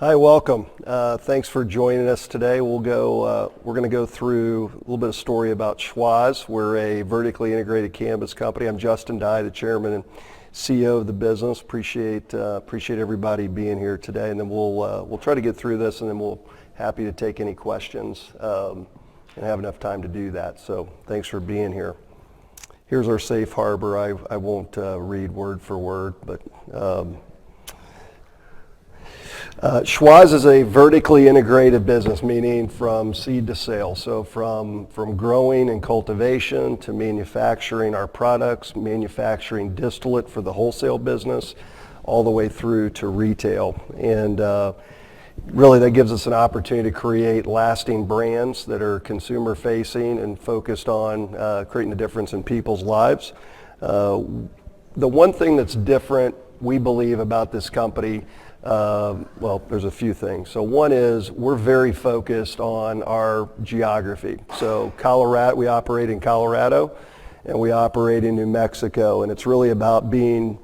Hi, welcome. Thanks for joining us today. We're going to go through a little bit of story about Schwazze. We're a vertically integrated cannabis company. I'm Justin Dye, the chairman and CEO of the business. Appreciate everybody being here today, and then we'll try to get through this, and then we'll happy to take any questions and have enough time to do that. So thanks for being here. Here's our safe harbor. I won't read word for word, but Schwazze is a vertically integrated business, meaning from seed to sale. So from growing and cultivation to manufacturing our products, manufacturing distillate for the wholesale business, all the way through to retail. And really that gives us an opportunity to create lasting brands that are consumer facing and focused on creating a difference in people's lives. The one thing that's different, we believe, about this company, well, there's a few things. So one is we're very focused on our geography. So Colorado, we operate in Colorado and we operate in New Mexico, and it's really about being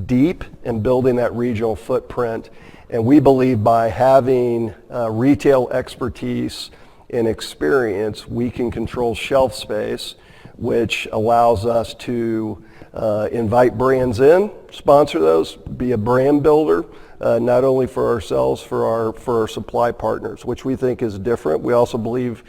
deep and building that regional footprint. And we believe by having retail expertise and experience, we can control shelf space, which allows us to invite brands in, sponsor those, be a brand builder, not only for ourselves, for our supply partners, which we think is different. We also believe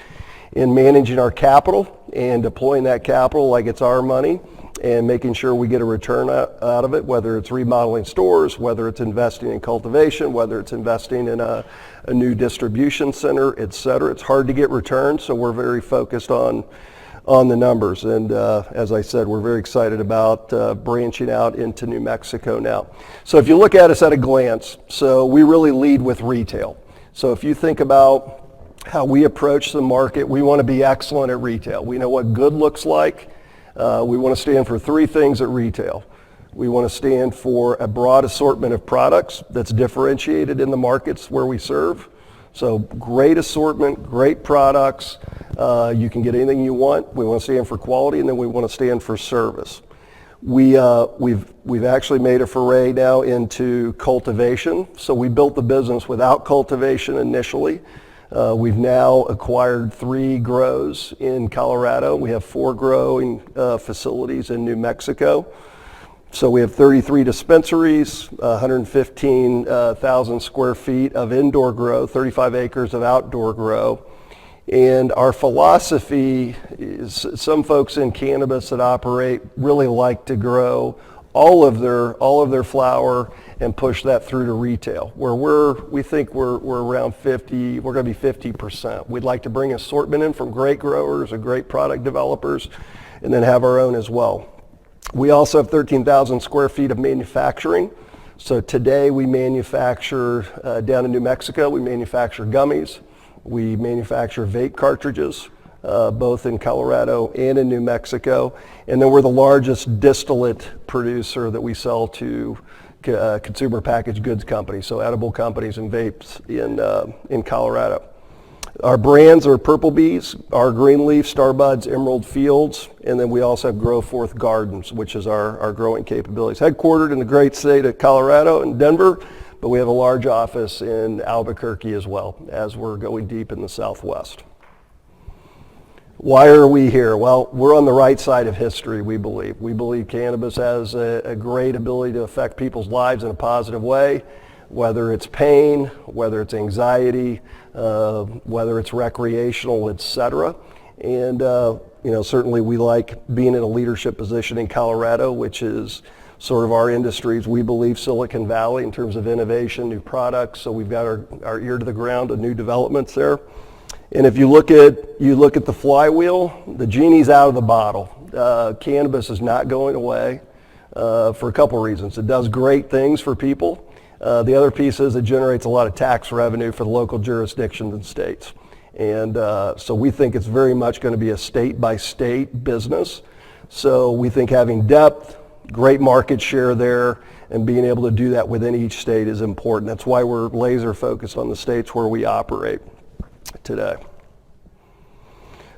in managing our capital and deploying that capital like it's our money and making sure we get a return out of it, whether it's remodeling stores, whether it's investing in cultivation, whether it's investing in a new distribution center, et cetera. It's hard to get returns, so we're very focused on the numbers. And as I said, we're very excited about branching out into New Mexico now. So if you look at us at a glance, so we really lead with retail. So if you think about how we approach the market, we want to be excellent at retail. We know what good looks like. We want to stand for three things at retail. We want to stand for a broad assortment of products that's differentiated in the markets where we serve. So great assortment, great products. You can get anything you want. We want to stand for quality, and then we want to stand for service. We've actually made a foray now into cultivation. So we built the business without cultivation initially. We've now acquired 3 grows in Colorado. We have 4 growing facilities in New Mexico. So we have 33 dispensaries, 115,000 square feet of indoor grow, 35 acres of outdoor grow. And our philosophy is we folks in cannabis that operate really like to grow all of their flower and push that through to retail, where we think we're around 50, we're going to be 50%. We'd like to bring assortment in from great growers or great product developers and then have our own as well. We also have 13,000 square feet of manufacturing. So today we manufacture, down in New Mexico, we manufacture gummies. We manufacture vape cartridges, both in Colorado and in New Mexico. And then we're the largest distillate producer that we sell to consumer packaged goods companies, so edible companies and vapes in Colorado. Our brands are Purple Bees, our Green Leaf, STARBUDS, Emerald Fields, and then we also have Grow Forth Gardens, which is our growing capabilities. Headquartered in the great state of Colorado and Denver, but we have a large office in Albuquerque as well, as we're going deep in the Southwest. Why are we here? Well, we're on the right side of history, we believe. We believe cannabis has a great ability to affect people's lives in a positive way, whether it's pain, whether it's anxiety, whether it's recreational, et cetera. And certainly we like being in a leadership position in Colorado, which is sort of our industries. We believe Silicon Valley in terms of innovation, new products. So we've got our ear to the ground of new developments there. And if you look at the flywheel, the genie's out of the bottle. Cannabis is not going away for a couple reasons. It does great things for people. The other piece is it generates a lot of tax revenue for the local jurisdictions and states. And so we think it's very much going to be a state-by-state business. So we think having depth, great market share there, and being able to do that within each state is important. That's why we're laser focused on the states where we operate today.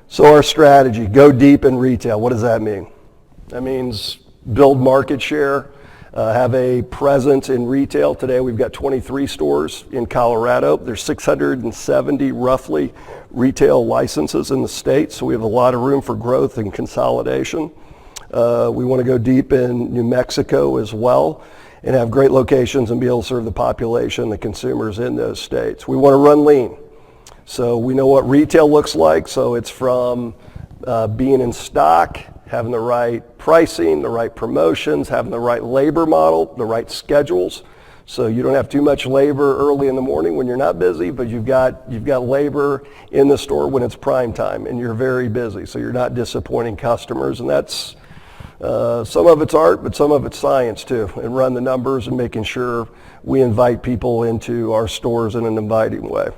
So our strategy, go deep in retail. What does that mean? That means build market share. have a presence in retail. Today we've got 23 stores in Colorado. There's 670 roughly retail licenses in the state, so we have a lot of room for growth and consolidation. We want to go deep in New Mexico as well and have great locations and be able to serve the population, the consumers in those states. We want to run lean. So we know what retail looks like, so it's from being in stock, having the right pricing, the right promotions, having the right labor model, the right schedules. So you don't have too much labor early in the morning when you're not busy, but you've got labor in the store when it's prime time and you're very busy. So you're not disappointing customers, and that's some of it's art, but some of it's science too, and run the numbers and making sure we invite people into our stores in an inviting way.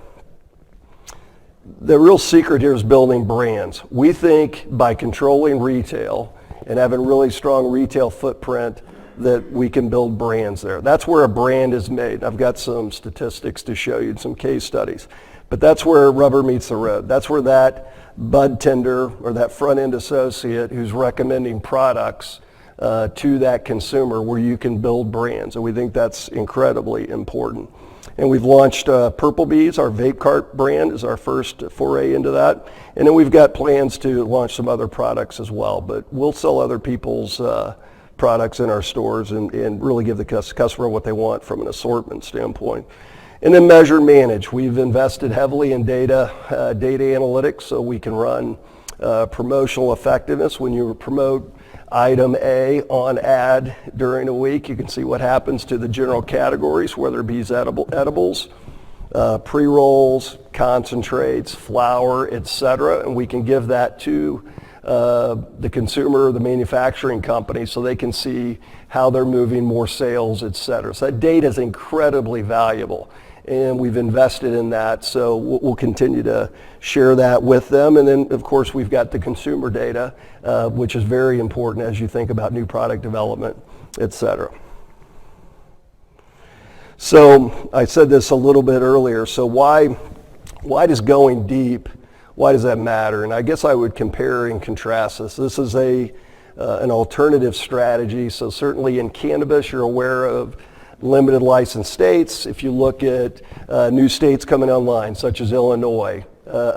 The real secret here is building brands. We think by controlling retail and having really strong retail footprint that we can build brands there. That's where a brand is made. I've got some statistics to show you and some case studies. But that's where rubber meets the road. That's where that bud tender or that front end associate who's recommending products to that consumer, where you can build brands. And we think that's incredibly important. And we've launched Purple Bees, our vape cart brand is our first foray into that. And then we've got plans to launch some other products as well. But we'll sell other people's products in our stores and really give the customer what they want from an assortment standpoint. And then measure and manage. We've invested heavily in data analytics so we can run promotional effectiveness. When you promote item A on ad during a week, you can see what happens to the general categories, whether it be edibles, pre-rolls, concentrates, flour, etc. And we can give that to the consumer or the manufacturing company so they can see how they're moving more sales, etc. So that data is incredibly valuable, and we've invested in that, so we'll continue to share that with them. And then, of course, we've got the consumer data, which is very important as you think about new product development, etc. So I said this a little bit earlier, so why does going deep, why does that matter? And I guess I would compare and contrast this. This is an alternative strategy, so certainly in cannabis you're aware of limited license states. If you look at new states coming online, such as Illinois,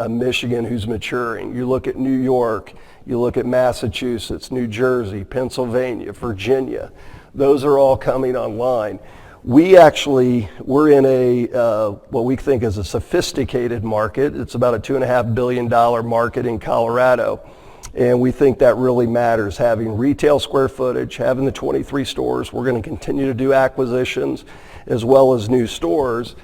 Michigan who's maturing, you look at New York, you look at Massachusetts, New Jersey, Pennsylvania, Virginia, those are all coming online. We're in a what we think is a sophisticated market. It's about a $2.5 billion market in Colorado. And we think that really matters, having retail square footage, having the 23 stores. We're going to continue to do acquisitions as well as new stores.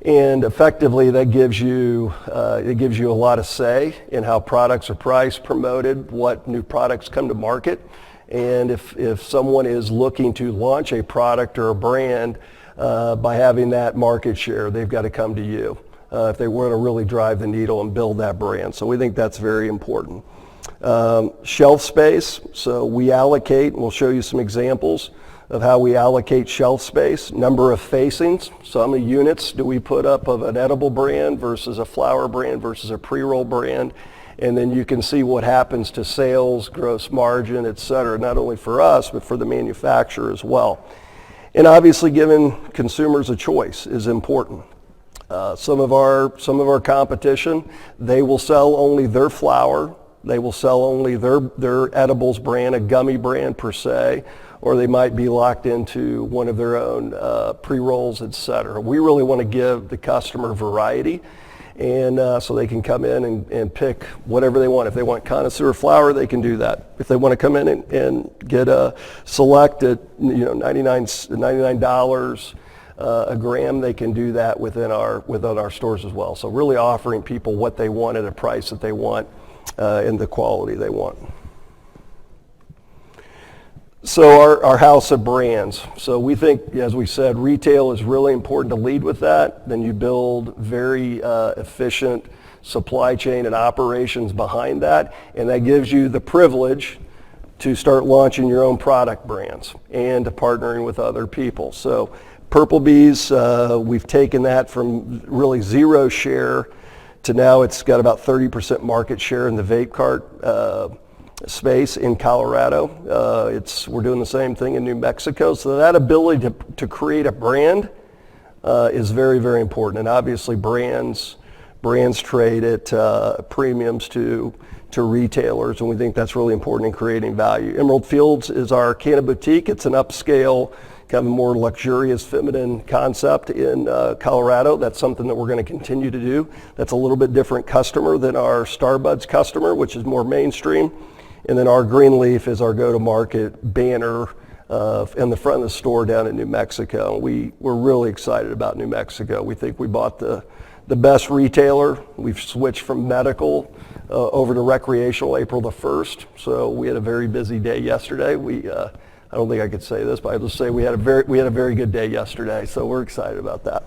And effectively, that gives you a lot of say in how products are priced, promoted, what new products come to market. And if someone is looking to launch a product or a brand by having that market share, they've got to come to you if they want to really drive the needle and build that brand. So we think that's very important. Shelf space, so we allocate, and we'll show you some examples of how we allocate shelf space. Number of facings, so how many units do we put up of an edible brand versus a flower brand versus a pre-roll brand, and then you can see what happens to sales, gross margin, etc., not only for us but for the manufacturer as well. And obviously giving consumers a choice is important. Some of our competition, they will sell only their flower. They will sell only their edibles brand, a gummy brand per se, or they might be locked into one of their own pre-rolls, etc. We really want to give the customer variety, and so they can come in and pick whatever they want. If they want connoisseur flower, they can do that. If they want to come in and get a select at $99 a gram, they can do that within our stores as well. So really offering people what they want at a price that they want. And the quality they want. So our house of brands. So we think, as we said, retail is really important to lead with that. Then you build very efficient supply chain and operations behind that, and that gives you the privilege to start launching your own product brands and to partnering with other people. So Purple Bees, we've taken that from really zero share to now it's got about 30% market share in the vape cart space in Colorado. We're doing the same thing in New Mexico. So that ability to create a brand is very, very important. And obviously brands trade at premiums to retailers, and we think that's really important in creating value. Emerald Fields is our Canna Boutique. It's an upscale, kind of a more luxurious, feminine concept in Colorado. That's something that we're going to continue to do. That's a little bit different customer than our STARBUDS customer, which is more mainstream. And then our Greenleaf is our go-to-market banner in the front of the store down in New Mexico. We're really excited about New Mexico. We think we bought the best retailer. We've switched from medical over to recreational April the 1st. So we had a very busy day yesterday. I don't think I could say this, but I'll just say we had a very good day yesterday. So we're excited about that.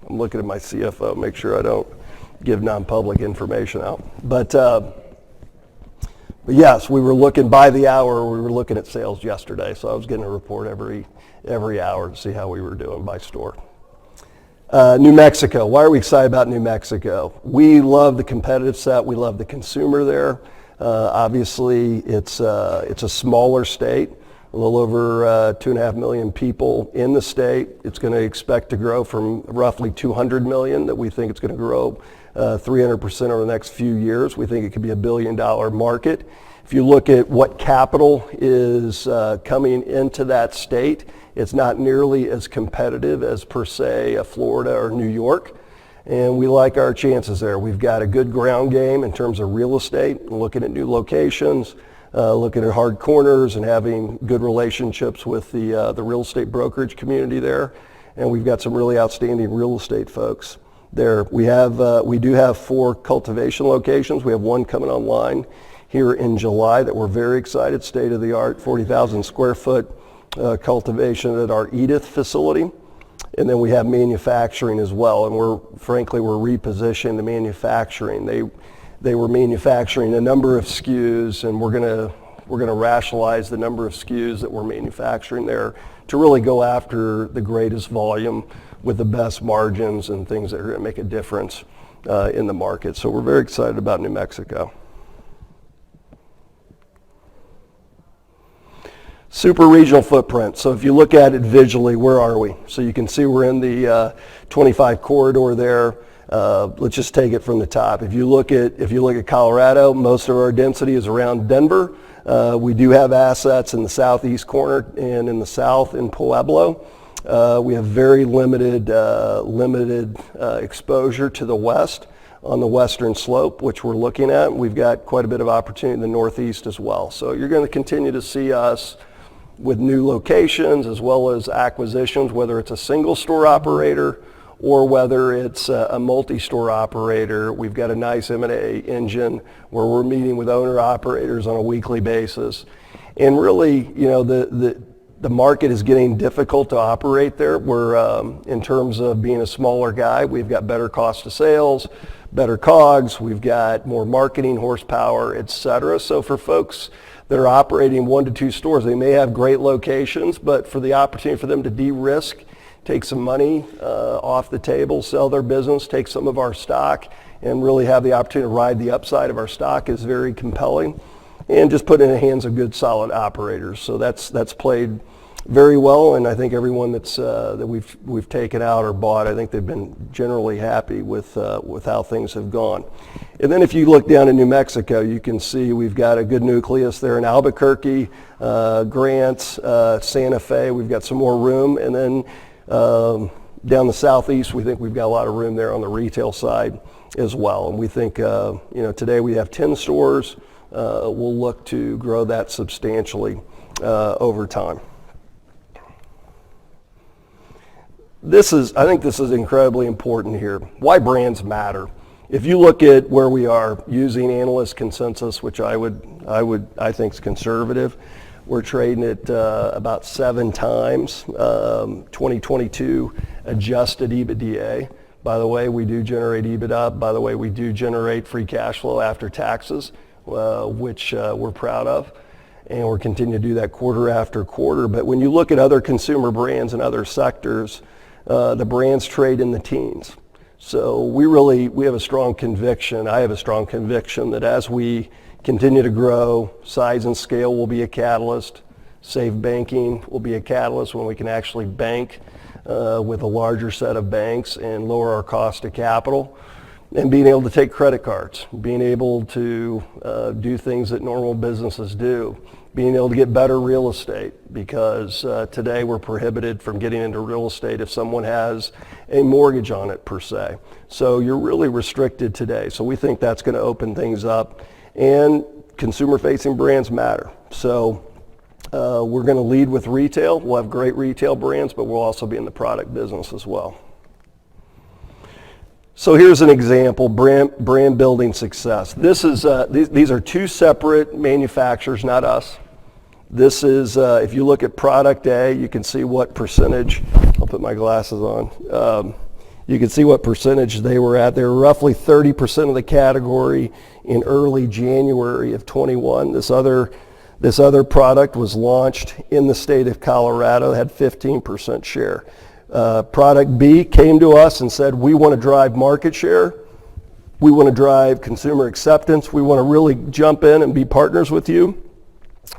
I'm looking at my CFO, make sure I don't give non-public information out. But yes, we were looking by the hour. We were looking at sales yesterday, so I was getting a report every hour to see how we were doing by store. New Mexico. Why are we excited about New Mexico? We love the competitive set. We love the consumer there. Obviously, it's a smaller state, a little over 2.5 million people in the state. It's going to expect to grow from roughly 200 million that we think it's going to grow 300% over the next few years. We think it could be $1 billion market. If you look at what capital is coming into that state, it's not nearly as competitive as per se a Florida or New York. And we like our chances there. We've got a good ground game in terms of real estate, looking at new locations, looking at hard corners and having good relationships with the real estate brokerage community there. And we've got some really outstanding real estate folks there. We do have 4 cultivation locations. We have one coming online here in July that we're very excited, state-of-the-art, 40,000 square foot cultivation at our Edith facility. And then we have manufacturing as well, and we're repositioning the manufacturing. They were manufacturing a number of SKUs, and we're gonna rationalize the number of SKUs that we're manufacturing there to really go after the greatest volume with the best margins and things that are gonna make a difference in the market. So we're very excited about New Mexico. Super regional footprint. So if you look at it visually, where are we? So you can see we're in the 25 corridor there. Let's just take it from the top. If you look at Colorado, most of our density is around Denver. We do have assets in the southeast corner and in the south in Pueblo. We have very limited exposure to the west on the western slope, which we're looking at. We've got quite a bit of opportunity in the northeast as well. So you're going to continue to see us with new locations as well as acquisitions, whether it's a single store operator or whether it's a multi-store operator. We've got a nice M&A engine where we're meeting with owner operators on a weekly basis. And really, you know, the market is getting difficult to operate there. We're, in terms of being a smaller guy, we've got better cost of sales, better COGS, we've got more marketing horsepower, et cetera. So for folks that are operating 1 to 2 stores, they may have great locations, but for the opportunity for them to de-risk, take some money off the table, sell their business, take some of our stock, and really have the opportunity to ride the upside of our stock is very compelling. And just put it in the hands of good, solid operators. So that's played very well, and I think everyone that we've taken out or bought, I think they've been generally happy with how things have gone. And then if you look down in New Mexico, you can see we've got a good nucleus there in Albuquerque, Grants, Santa Fe. We've got some more room, and then down the southeast, we think we've got a lot of room there on the retail side as well. And we think, today we have 10 stores. We'll look to grow that substantially over time. I think this is incredibly important here. Why brands matter. If you look at where we are using analyst consensus, which I think is conservative, we're trading at about 7 times 2022 adjusted EBITDA. By the way, we do generate EBITDA. By the way, we do generate free cash flow after taxes, which we're proud of. And we're continuing to do that quarter after quarter. But when you look at other consumer brands and other sectors, the brands trade in the teens. So we have a strong conviction, I have a strong conviction that as we continue to grow, size and scale will be a catalyst. Safe banking will be a catalyst when we can actually bank with a larger set of banks and lower our cost of capital. And being able to take credit cards, being able to do things that normal businesses do, being able to get better real estate, because today we're prohibited from getting into real estate if someone has a mortgage on it per se. So you're really restricted today. So we think that's going to open things up, and consumer-facing brands matter. So we're going to lead with retail. We'll have great retail brands, but we'll also be in the product business as well. So here's an example, brand building success. This is these are two separate manufacturers, not us. This is, if you look at product A, you can see what percentage, I'll put my glasses on. You can see what percentage they were at. They were roughly 30% of the category in early January of 21. This other product was launched in the state of Colorado, had 15% share. Product B came to us and said, we want to drive market share. We want to drive consumer acceptance. We want to really jump in and be partners with you,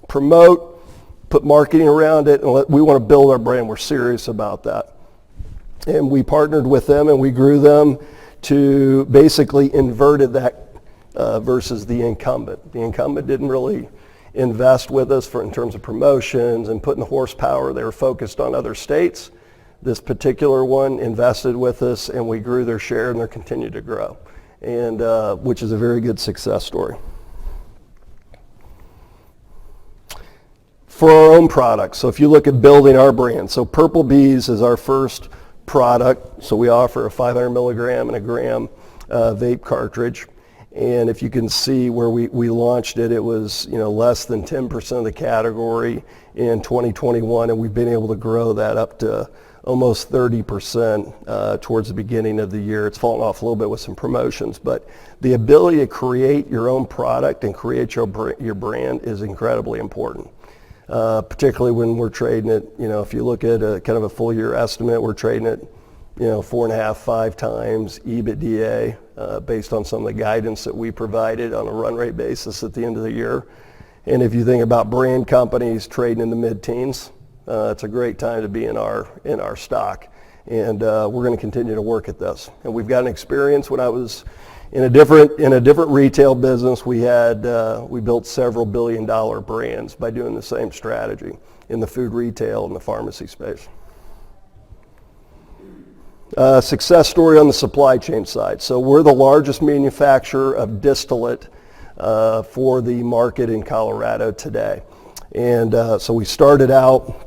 promote, put marketing around it, and we want to build our brand. We're serious about that. And we partnered with them and we grew them to basically inverted that versus the incumbent. The incumbent didn't really invest with us in terms of promotions and putting the horsepower. They were focused on other states. This particular one invested with us and we grew their share and they're continued to grow, and which is a very good success story. For our own products, so if you look at building our brand, so Purple Bees is our first product. So we offer a 500 milligram and a gram vape cartridge. And if you can see where we launched it, it was less than 10% of the category in 2021, and we've been able to grow that up to almost 30% towards the beginning of the year. It's fallen off a little bit with some promotions, but the ability to create your own product and create your brand is incredibly important. Particularly when we're trading it, if you look at a kind of a full year estimate, we're trading it, 4.5, 5 times EBITDA based on some of the guidance that we provided on a run rate basis at the end of the year. And if you think about brand companies trading in the mid-teens, it's a great time to be in our stock. And we're going to continue to work at this. And we've got an experience. When I was in a different retail business, we built several billion-dollar brands by doing the same strategy in the food retail and the pharmacy space. Success story on the supply chain side. So we're the largest manufacturer of distillate for the market in Colorado today. And so we started out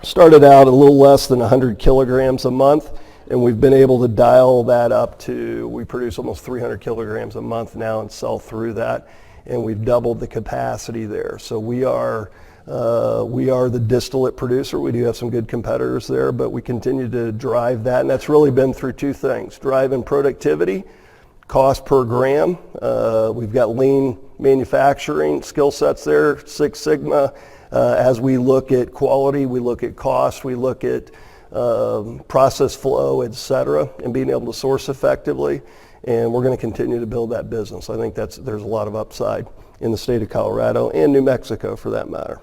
a little less than 100 kilograms a month. And we've been able to dial that up to, we produce almost 300 kilograms a month now and sell through that. And we've doubled the capacity there. So we are the distillate producer. We do have some good competitors there, but we continue to drive that. And that's really been through two things: driving productivity, cost per gram. We've got lean manufacturing skill sets there, Six Sigma. As we look at quality, we look at cost, we look at process flow, et cetera, and being able to source effectively. And we're going to continue to build that business. I think there's a lot of upside in the state of Colorado and New Mexico for that matter.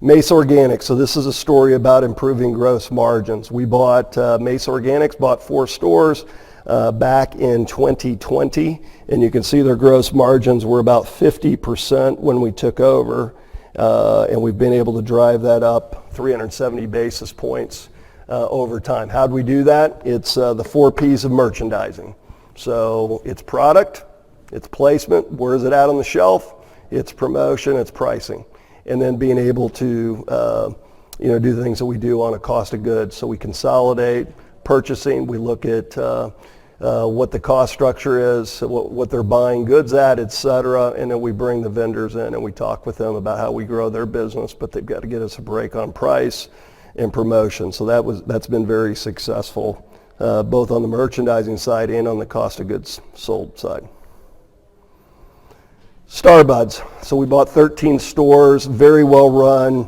MESA Organics. So this is a story about improving gross margins. We bought MESA Organics, bought 4 stores back in 2020, and you can see their gross margins were about 50% when we took over. And we've been able to drive that up 370 basis points over time. How'd we do that? It's the 4 P's of merchandising. So it's product, it's placement, where is it at on the shelf, it's promotion, it's pricing, and then being able to do the things that we do on a cost of goods. So we consolidate purchasing, we look at what the cost structure is, what they're buying goods at, et cetera, and then we bring the vendors in and we talk with them about how we grow their business, but they've got to get us a break on price and promotion. So that's been very successful, both on the merchandising side and on the cost of goods sold side. STARBUDS. So we bought 13 stores, very well run,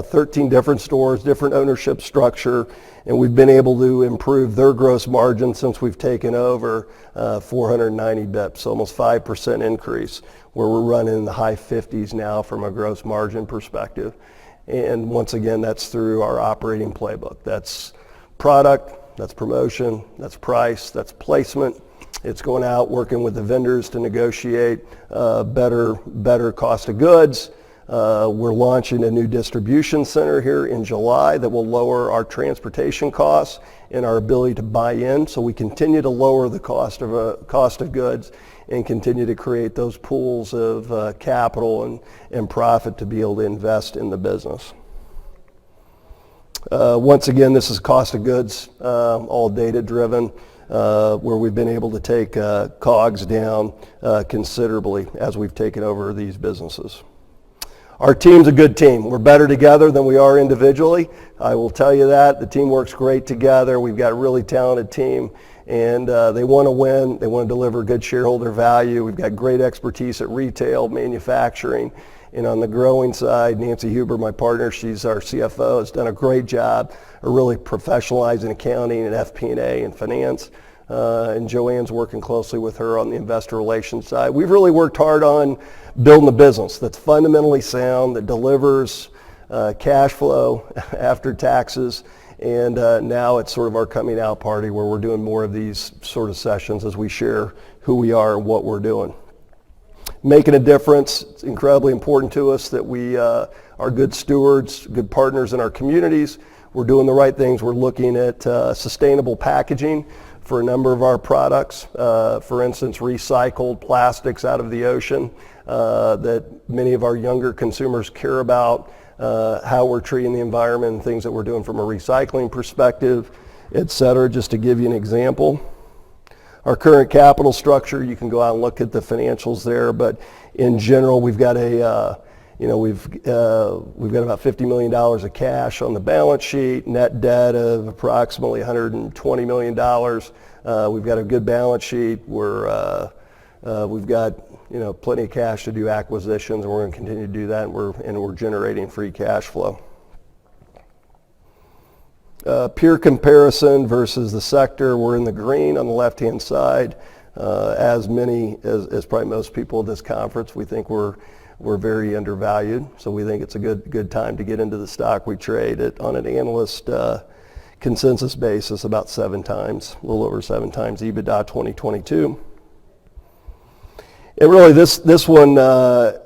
13 different stores, different ownership structure, and we've been able to improve their gross margin since we've taken over 490 bips, almost 5% increase, where we're running in the high 50s now from a gross margin perspective. And once again, that's through our operating playbook. That's product, that's promotion, that's price, that's placement. It's going out, working with the vendors to negotiate better cost of goods. We're launching a new distribution center here in July that will lower our transportation costs and our ability to buy in. So we continue to lower the cost of goods and continue to create those pools of capital and profit to be able to invest in the business. Once again, this is cost of goods, all data driven. Where we've been able to take COGS down considerably as we've taken over these businesses. Our team's a good team. We're better together than we are individually. I will tell you that. The team works great together. We've got a really talented team, and they want to win. They want to deliver good shareholder value. We've got great expertise at retail, manufacturing, and on the growing side, Nancy Huber, my partner, she's our CFO, has done a great job of really professionalizing accounting and FP&A and finance. And Joanne's working closely with her on the investor relations side. We've really worked hard on building a business that's fundamentally sound, that delivers cash flow after taxes. And now it's sort of our coming out party where we're doing more of these sort of sessions as we share who we are and what we're doing. Making a difference. It's incredibly important to us that we are good stewards, good partners in our communities. We're doing the right things. We're looking at sustainable packaging for a number of our products. For instance, recycled plastics out of the ocean that many of our younger consumers care about, how we're treating the environment and things that we're doing from a recycling perspective, et cetera. Just to give you an example. Our current capital structure, you can go out and look at the financials there, but in general, we've got we've got about $50 million of cash on the balance sheet, net debt of approximately $120 million. We've got a good balance sheet. We've got plenty of cash to do acquisitions, and we're going to continue to do that, and we're generating free cash flow. Peer comparison versus the sector, we're in the green on the left-hand side. As probably most people at this conference, we think we're very undervalued. So we think it's a good time to get into the stock. We trade it on an analyst consensus basis about 7 times, a little over 7 times EBITDA 2022. And really this one,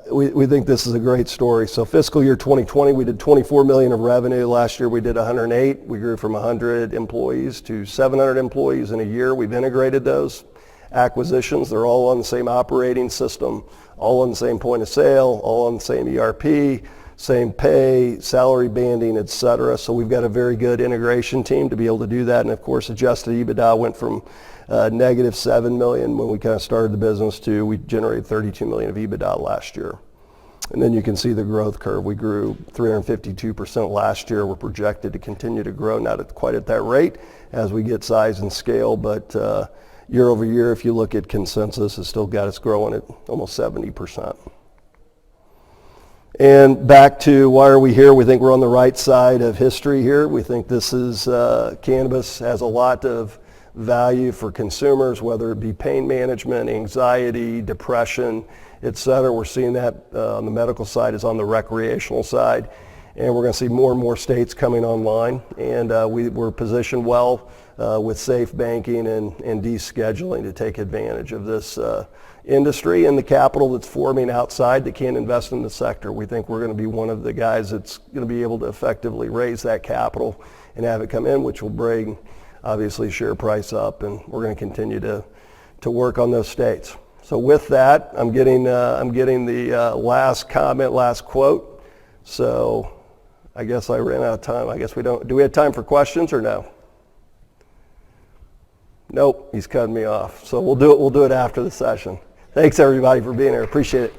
we think this is a great story. So fiscal year 2020, we did $24 million of revenue. Last year we did 108. We grew from 100 employees to 700 employees in a year. We've integrated those acquisitions. They're all on the same operating system, all on the same point of sale, all on the same ERP, same pay, salary banding, et cetera. So we've got a very good integration team to be able to do that. And of course, adjusted EBITDA went from negative $7 million when we kind of started the business to we generated $32 million of EBITDA last year. And then you can see the growth curve. We grew 352% last year. We're projected to continue to grow, not quite at that rate as we get size and scale, but year over year, if you look at consensus, it's still got us growing at almost 70%. And back to why are we here? We think we're on the right side of history here. We think this is, cannabis has a lot of value for consumers, whether it be pain management, anxiety, depression, et cetera. We're seeing that on the medical side as on the recreational side. And we're going to see more and more states coming online. And we're positioned well with safe banking and descheduling to take advantage of this industry and the capital that's forming outside that can't invest in the sector. We think we're going to be one of the guys that's going to be able to effectively raise that capital and have it come in, which will bring obviously share price up, and we're going to continue to work on those states. So with that, I'm getting the last comment, last quote. So I guess I ran out of time. I guess we don't. Do we have time for questions or no? Nope, he's cutting me off. So we'll do it after the session. Thanks everybody for being here. Appreciate it.